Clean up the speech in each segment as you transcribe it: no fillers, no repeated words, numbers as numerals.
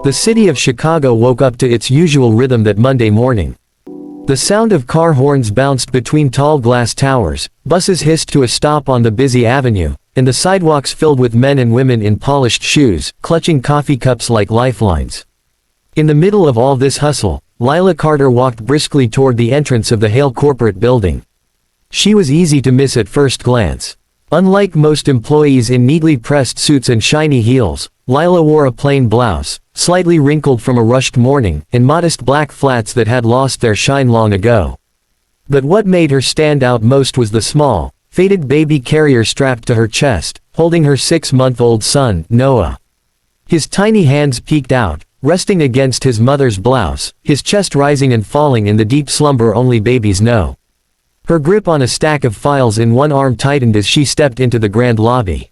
The city of Chicago woke up to its usual rhythm that Monday morning. The sound of car horns bounced between tall glass towers, buses hissed to a stop on the busy avenue, and the sidewalks filled with men and women in polished shoes, clutching coffee cups like lifelines. In the middle of all this hustle, Lila Carter walked briskly toward the entrance of the Hale corporate building. She was easy to miss at first glance. Unlike most employees in neatly pressed suits and shiny heels, Lila wore a plain blouse, slightly wrinkled from a rushed morning, and modest black flats that had lost their shine long ago. But what made her stand out most was the small, faded baby carrier strapped to her chest, holding her 6-month-old son, Noah. His tiny hands peeked out, resting against his mother's blouse, his chest rising and falling in the deep slumber only babies know. Her grip on a stack of files in one arm tightened as she stepped into the grand lobby.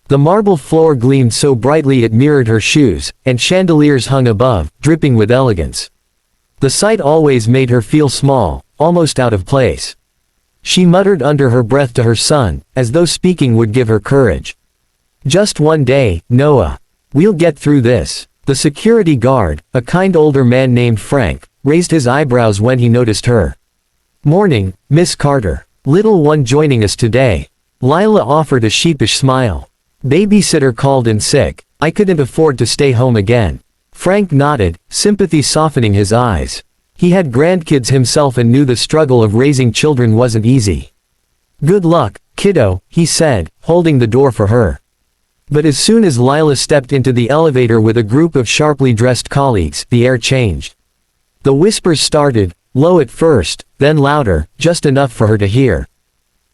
The marble floor gleamed so brightly it mirrored her shoes, and chandeliers hung above, dripping with elegance. The sight always made her feel small, almost out of place. She muttered under her breath to her son, as though speaking would give her courage. "Just one day, Noah. We'll get through this." The security guard, a kind older man named Frank, raised his eyebrows when he noticed her. "Morning, Miss Carter. Little one joining us today." Lila offered a sheepish smile. "Babysitter called in sick. I couldn't afford to stay home again." Frank nodded, sympathy softening his eyes. He had grandkids himself and knew the struggle of raising children wasn't easy. "Good luck, kiddo," he said, holding the door for her. But as soon as Lila stepped into the elevator with a group of sharply dressed colleagues, the air changed. The whispers started, low at first, then louder, just enough for her to hear.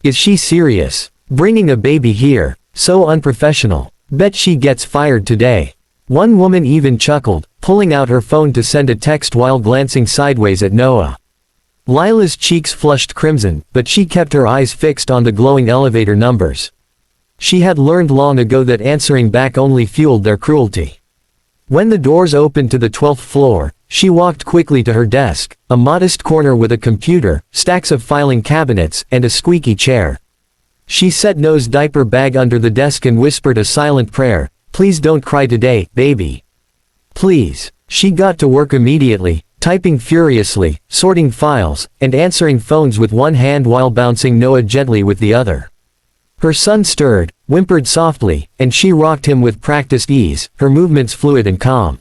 "Is she serious? Bringing a baby here? So unprofessional. Bet she gets fired today." One woman even chuckled, pulling out her phone to send a text while glancing sideways at Noah. Lila's cheeks flushed crimson, but she kept her eyes fixed on the glowing elevator numbers. She had learned long ago that answering back only fueled their cruelty. When the doors opened to the 12th floor, she walked quickly to her desk, a modest corner with a computer, stacks of filing cabinets, and a squeaky chair. She set Noah's diaper bag under the desk and whispered a silent prayer, "Please don't cry today, baby. Please." She got to work immediately, typing furiously, sorting files, and answering phones with one hand while bouncing Noah gently with the other. Her son stirred, whimpered softly, and she rocked him with practiced ease, her movements fluid and calm.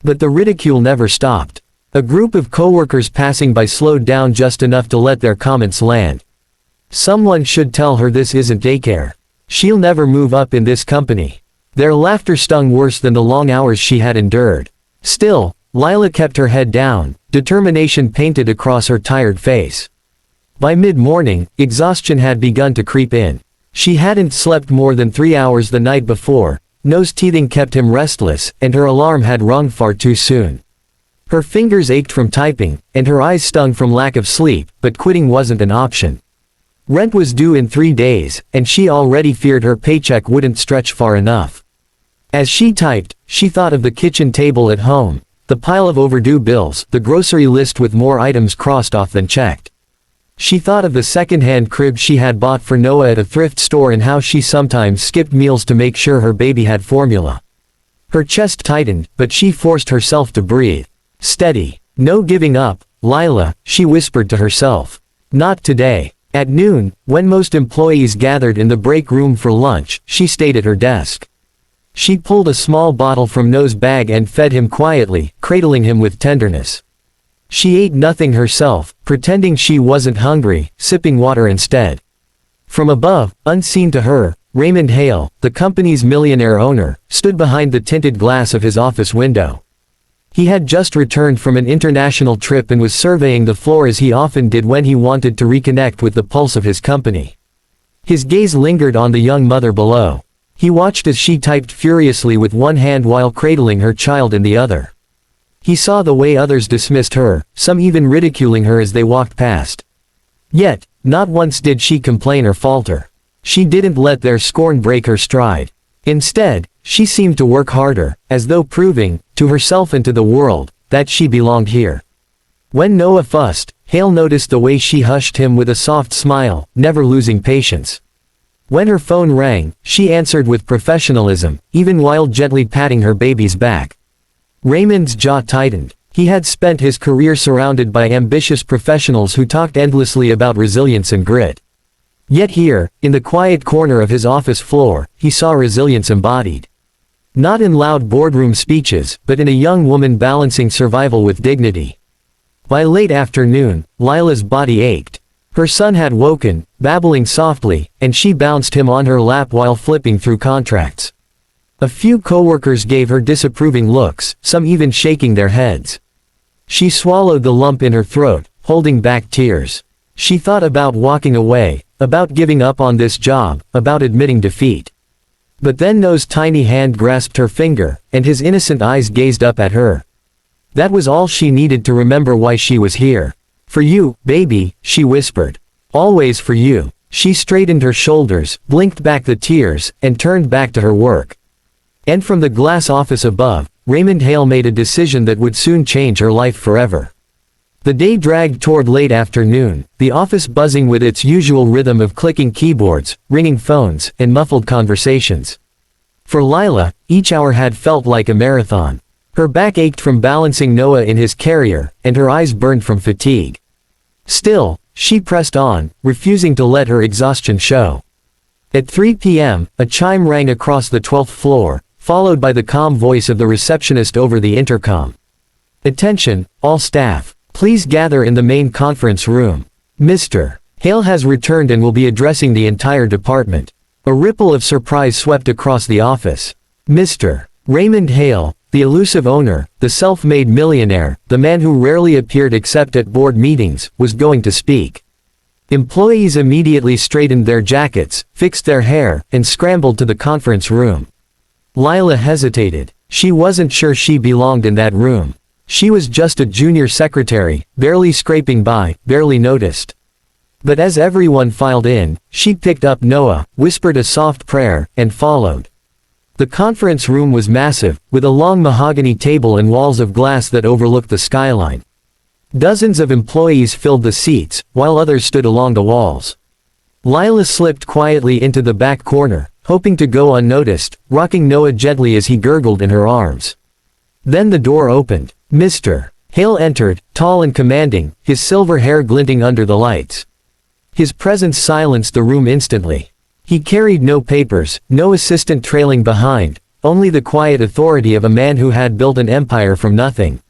But the ridicule never stopped. A group of coworkers passing by slowed down just enough to let their comments land. "Someone should tell her this isn't daycare. She'll never move up in this company." Their laughter stung worse than the long hours she had endured. Still, Lila kept her head down, determination painted across her tired face. By mid-morning, exhaustion had begun to creep in. She hadn't slept more than 3 hours the night before, nose teething kept him restless, and her alarm had rung far too soon. Her fingers ached from typing, and her eyes stung from lack of sleep, but quitting wasn't an option. Rent was due in 3 days, and she already feared her paycheck wouldn't stretch far enough. As she typed, she thought of the kitchen table at home, the pile of overdue bills, the grocery list with more items crossed off than checked. She thought of the second-hand crib she had bought for Noah at a thrift store and how she sometimes skipped meals to make sure her baby had formula. Her chest tightened, but she forced herself to breathe. "Steady. No giving up, Lila," she whispered to herself. "Not today." At noon, when most employees gathered in the break room for lunch, she stayed at her desk. She pulled a small bottle from Noah's bag and fed him quietly, cradling him with tenderness. She ate nothing herself, pretending she wasn't hungry, sipping water instead. From above, unseen to her, Raymond Hale, the company's millionaire owner, stood behind the tinted glass of his office window. He had just returned from an international trip and was surveying the floor as he often did when he wanted to reconnect with the pulse of his company. His gaze lingered on the young mother below. He watched as she typed furiously with one hand while cradling her child in the other. He saw the way others dismissed her, some even ridiculing her as they walked past. Yet, not once did she complain or falter. She didn't let their scorn break her stride. Instead, she seemed to work harder, as though proving, to herself and to the world, that she belonged here. When Noah fussed, Hale noticed the way she hushed him with a soft smile, never losing patience. When her phone rang, she answered with professionalism, even while gently patting her baby's back. Raymond's jaw tightened. He had spent his career surrounded by ambitious professionals who talked endlessly about resilience and grit. Yet here, in the quiet corner of his office floor, he saw resilience embodied. Not in loud boardroom speeches, but in a young woman balancing survival with dignity. By late afternoon, Lila's body ached. Her son had woken, babbling softly, and she bounced him on her lap while flipping through contracts. A few coworkers gave her disapproving looks, some even shaking their heads. She swallowed the lump in her throat, holding back tears. She thought about walking away, about giving up on this job, about admitting defeat. But then Noah's tiny hand grasped her finger, and his innocent eyes gazed up at her. That was all she needed to remember why she was here. For you, baby, she whispered. Always for you. She straightened her shoulders, blinked back the tears, and turned back to her work. And from the glass office above, Raymond Hale made a decision that would soon change her life forever. The day dragged toward late afternoon, the office buzzing with its usual rhythm of clicking keyboards, ringing phones, and muffled conversations. For Lila, each hour had felt like a marathon. Her back ached from balancing Noah in his carrier, and her eyes burned from fatigue. Still, she pressed on, refusing to let her exhaustion show. At 3 p.m., a chime rang across the 12th floor, followed by the calm voice of the receptionist over the intercom. Attention, all staff. Please gather in the main conference room. Mr. Hale has returned and will be addressing the entire department. A ripple of surprise swept across the office. Mr. Raymond Hale, the elusive owner, the self-made millionaire, the man who rarely appeared except at board meetings, was going to speak. Employees immediately straightened their jackets, fixed their hair, and scrambled to the conference room. Lila hesitated. She wasn't sure she belonged in that room. She was just a junior secretary, barely scraping by, barely noticed. But as everyone filed in, she picked up Noah, whispered a soft prayer, and followed. The conference room was massive, with a long mahogany table and walls of glass that overlooked the skyline. Dozens of employees filled the seats, while others stood along the walls. Lila slipped quietly into the back corner, hoping to go unnoticed, rocking Noah gently as he gurgled in her arms. Then the door opened. Mr. Hale entered, tall and commanding, his silver hair glinting under the lights. His presence silenced the room instantly. He carried no papers, no assistant trailing behind, only the quiet authority of a man who had built an empire from nothing.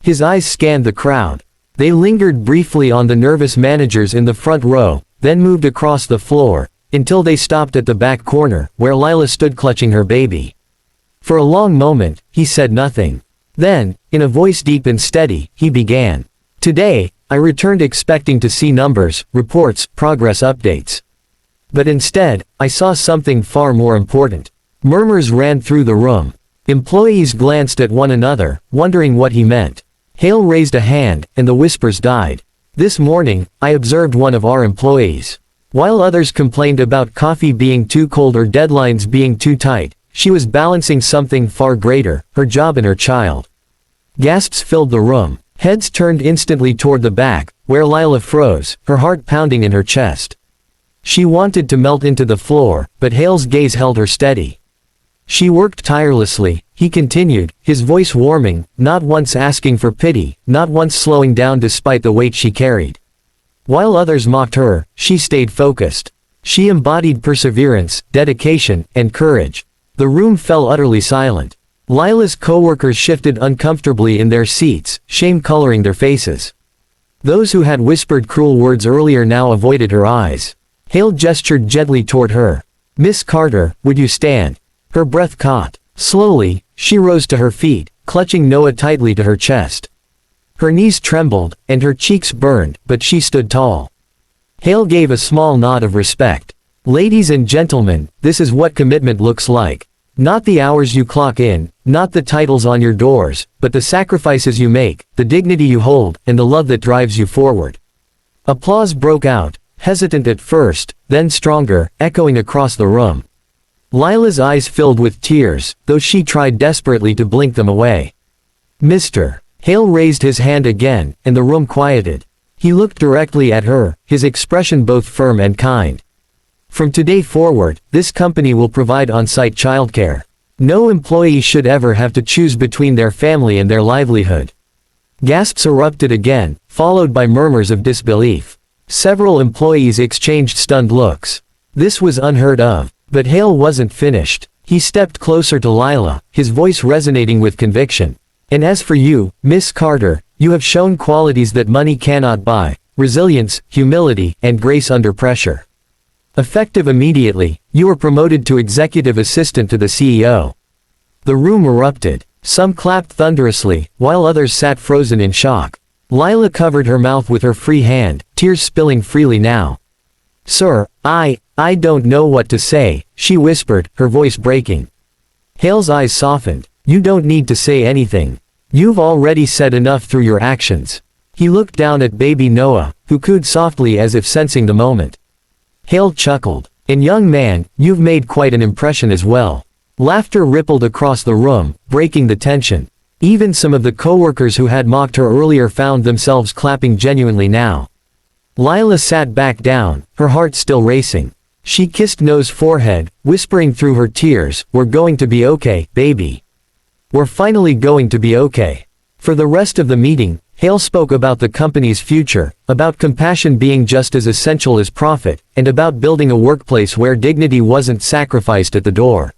His eyes scanned the crowd. They lingered briefly on the nervous managers in the front row, then moved across the floor, until they stopped at the back corner, where Lila stood clutching her baby. For a long moment, he said nothing. Then, in a voice deep and steady, he began. Today, I returned expecting to see numbers, reports, progress updates. But instead, I saw something far more important. Murmurs ran through the room. Employees glanced at one another, wondering what he meant. Hale raised a hand, and the whispers died. This morning, I observed one of our employees. While others complained about coffee being too cold or deadlines being too tight, she was balancing something far greater, her job and her child. Gasps filled the room. Heads turned instantly toward the back, where Lila froze, her heart pounding in her chest. She wanted to melt into the floor, but Hale's gaze held her steady. She worked tirelessly, he continued, his voice warming, not once asking for pity, not once slowing down despite the weight she carried. While others mocked her, she stayed focused. She embodied perseverance, dedication, and courage. The room fell utterly silent. Lila's coworkers shifted uncomfortably in their seats, shame coloring their faces. Those who had whispered cruel words earlier now avoided her eyes. Hale gestured gently toward her. Miss Carter, would you stand? Her breath caught. Slowly, she rose to her feet, clutching Noah tightly to her chest. Her knees trembled, and her cheeks burned, but she stood tall. Hale gave a small nod of respect. Ladies and gentlemen, this is what commitment looks like. Not the hours you clock in, not the titles on your doors, but the sacrifices you make, the dignity you hold, and the love that drives you forward. Applause broke out, hesitant at first, then stronger, echoing across the room. Lila's eyes filled with tears, though she tried desperately to blink them away. Mr. Hale raised his hand again, and the room quieted. He looked directly at her, his expression both firm and kind. From today forward, this company will provide on-site childcare. No employee should ever have to choose between their family and their livelihood. Gasps erupted again, followed by murmurs of disbelief. Several employees exchanged stunned looks. This was unheard of. But Hale wasn't finished. He stepped closer to Lila, his voice resonating with conviction. And as for you, Miss Carter, you have shown qualities that money cannot buy: resilience, humility, and grace under pressure. Effective immediately, you were promoted to executive assistant to the CEO. The room erupted. Some clapped thunderously, while others sat frozen in shock. Lila covered her mouth with her free hand, tears spilling freely now. Sir, I don't know what to say, she whispered, her voice breaking. Hale's eyes softened. You don't need to say anything. You've already said enough through your actions. He looked down at baby Noah, who cooed softly as if sensing the moment. Hale chuckled. And young man, you've made quite an impression as well. Laughter rippled across the room, breaking the tension. Even some of the coworkers who had mocked her earlier found themselves clapping genuinely now. Lila sat back down, her heart still racing. She kissed Noah's forehead, whispering through her tears, "We're going to be okay, baby. We're finally going to be okay." For the rest of the meeting, Hale spoke about the company's future, about compassion being just as essential as profit, and about building a workplace where dignity wasn't sacrificed at the door.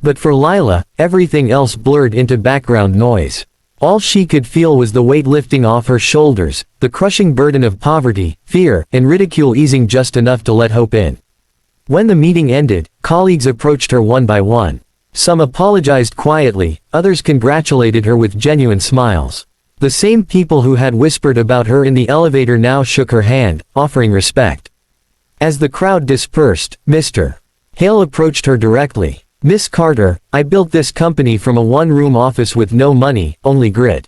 But for Lila, everything else blurred into background noise. All she could feel was the weight lifting off her shoulders, the crushing burden of poverty, fear, and ridicule easing just enough to let hope in. When the meeting ended, colleagues approached her one by one. Some apologized quietly, others congratulated her with genuine smiles. The same people who had whispered about her in the elevator now shook her hand, offering respect. As the crowd dispersed, Mr. Hale approached her directly. Miss Carter, I built this company from a one-room office with no money, only grit.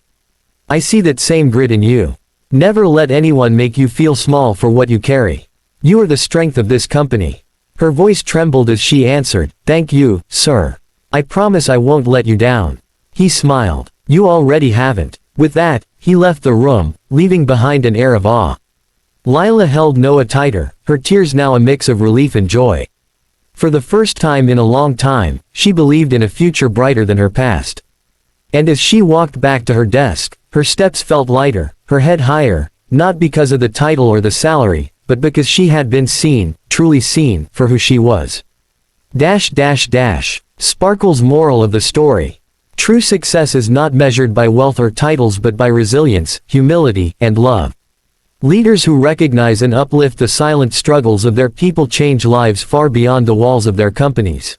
I see that same grit in you. Never let anyone make you feel small for what you carry. You are the strength of this company. Her voice trembled as she answered, "Thank you, sir. I promise I won't let you down." He smiled. "You already haven't." With that, he left the room, leaving behind an air of awe. Lila held Noah tighter, her tears now a mix of relief and joy. For the first time in a long time, she believed in a future brighter than her past. And as she walked back to her desk, her steps felt lighter, her head higher, not because of the title or the salary, but because she had been seen, truly seen, for who she was. Sparkle's moral of the story. True success is not measured by wealth or titles but by resilience, humility, and love. Leaders who recognize and uplift the silent struggles of their people change lives far beyond the walls of their companies.